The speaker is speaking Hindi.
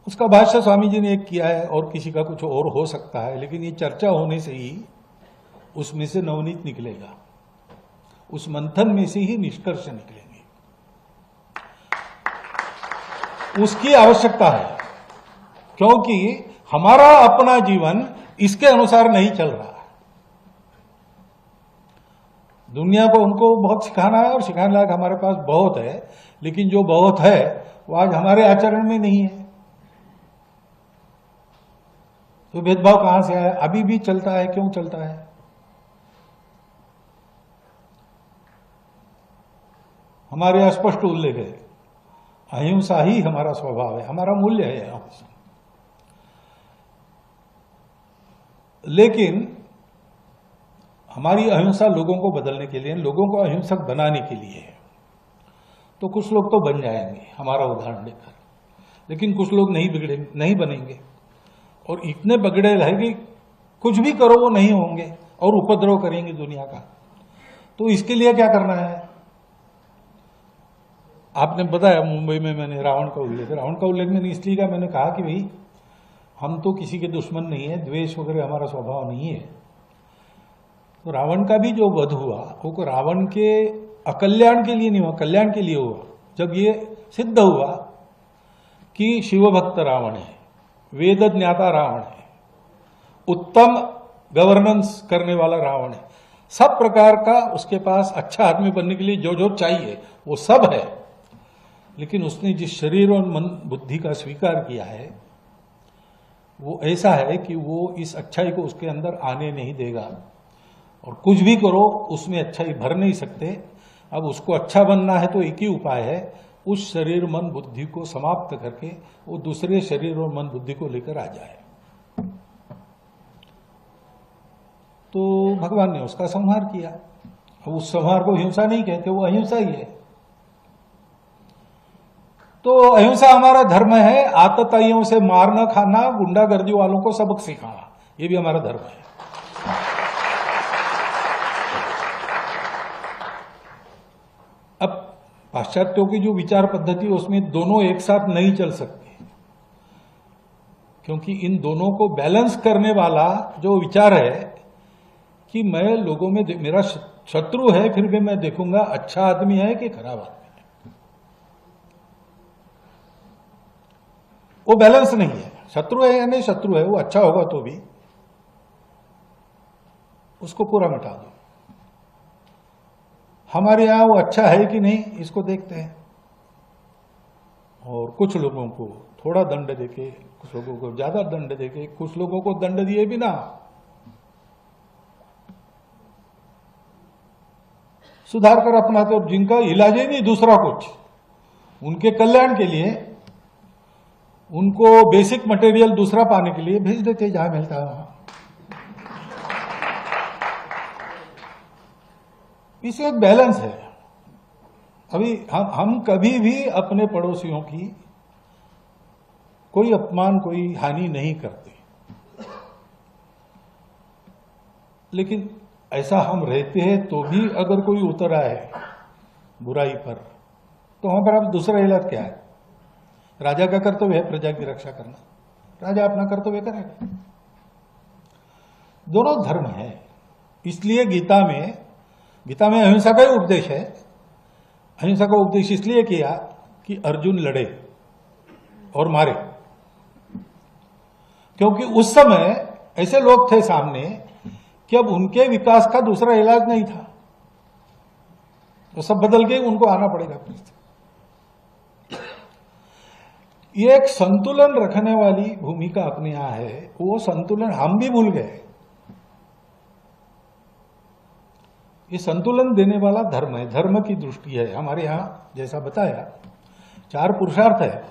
उसका भाष्य स्वामी जी ने एक किया है और किसी का कुछ और हो सकता है, लेकिन ये चर्चा होने से ही उसमें से नवनीत निकलेगा, उस मंथन में से ही निष्कर्ष निकलेंगे। उसकी आवश्यकता है, क्योंकि हमारा अपना जीवन इसके अनुसार नहीं चल रहा है। दुनिया को उनको बहुत सिखाना है और सिखाने लायक हमारे पास बहुत है, लेकिन जो बहुत है वो आज हमारे आचरण में नहीं है। तो भेदभाव कहां से आया? अभी भी चलता है। क्यों चलता है? हमारे स्पष्ट उल्लेख है, अहिंसा ही हमारा स्वभाव है, हमारा मूल्य है अहिंसा। लेकिन हमारी अहिंसा लोगों को बदलने के लिए, लोगों को अहिंसक बनाने के लिए है। तो कुछ लोग तो बन जाएंगे हमारा उदाहरण लेकर, लेकिन कुछ लोग नहीं बनेंगे, और इतने बगड़े रहेंगे कुछ भी करो वो नहीं होंगे और उपद्रव करेंगे दुनिया का। तो इसके लिए क्या करना है? आपने बताया मुंबई में मैंने रावण का उल्लेख मैंने इसलिए कहा, मैंने कहा कि भाई हम तो किसी के दुश्मन नहीं है, द्वेष वगैरह हमारा स्वभाव नहीं है। तो रावण का भी जो वध हुआ वो रावण के अकल्याण के लिए नहीं हुआ, कल्याण के लिए हुआ। जब ये सिद्ध हुआ कि शिवभक्त रावण है, वेद ज्ञाता रावण है, उत्तम गवर्नेंस करने वाला रावण है, सब प्रकार का उसके पास अच्छा आदमी बनने के लिए जो जो चाहिए वो सब है, लेकिन उसने जिस शरीर और मन बुद्धि का स्वीकार किया है वो ऐसा है कि वो इस अच्छाई को उसके अंदर आने नहीं देगा, और कुछ भी करो उसमें अच्छाई भर नहीं सकते। अब उसको अच्छा बनना है तो एक ही उपाय है, उस शरीर मन बुद्धि को समाप्त करके वो दूसरे शरीर और मन बुद्धि को लेकर आ जाए। तो भगवान ने उसका संहार किया। अब उस संहार को हिंसा नहीं कहते, वो अहिंसा ही है। तो अहिंसा हमारा धर्म है। आतताइयों से मारना खाना, गुंडागर्दी वालों को सबक सिखाना, ये भी हमारा धर्म है। अब पाश्चात्यों की जो विचार पद्धति उसमें दोनों एक साथ नहीं चल सकते, क्योंकि इन दोनों को बैलेंस करने वाला जो विचार है कि मैं लोगों में, मेरा शत्रु है फिर भी मैं देखूंगा अच्छा आदमी है कि खराब आदमी है, वो बैलेंस नहीं है। शत्रु है या नहीं शत्रु है, वो अच्छा होगा तो भी उसको पूरा मिटा दो। हमारे यहां वो अच्छा है कि नहीं इसको देखते हैं, और कुछ लोगों को थोड़ा दंड देके, कुछ लोगों को ज्यादा दंड देके, कुछ लोगों को दंड दिए बिना सुधार कर अपनाते, और जिनका इलाज ही नहीं दूसरा कुछ, उनके कल्याण के लिए उनको बेसिक मटेरियल दूसरा पाने के लिए भेज देते जहां मिलता है वहां। इससे एक बैलेंस है। अभी हम कभी भी अपने पड़ोसियों की कोई अपमान, कोई हानि नहीं करते, लेकिन ऐसा हम रहते हैं तो भी अगर कोई उतर आए बुराई पर, तो वहां पर अब दूसरा इलाज क्या है? राजा का कर्तव्य है प्रजा की रक्षा करना, राजा अपना कर्तव्य करेगा। दोनों धर्म है। इसलिए गीता में अहिंसा का ही उपदेश है। अहिंसा का उपदेश इसलिए किया कि अर्जुन लड़े और मारे, क्योंकि उस समय ऐसे लोग थे सामने कि अब उनके विकास का दूसरा इलाज नहीं था, तो सब बदल के उनको आना पड़ेगा। ये एक संतुलन रखने वाली भूमिका अपने यहां है, वो संतुलन हम भी भूल गए। ये संतुलन देने वाला धर्म है, धर्म की दृष्टि है हमारे यहां। जैसा बताया 4 पुरुषार्थ है,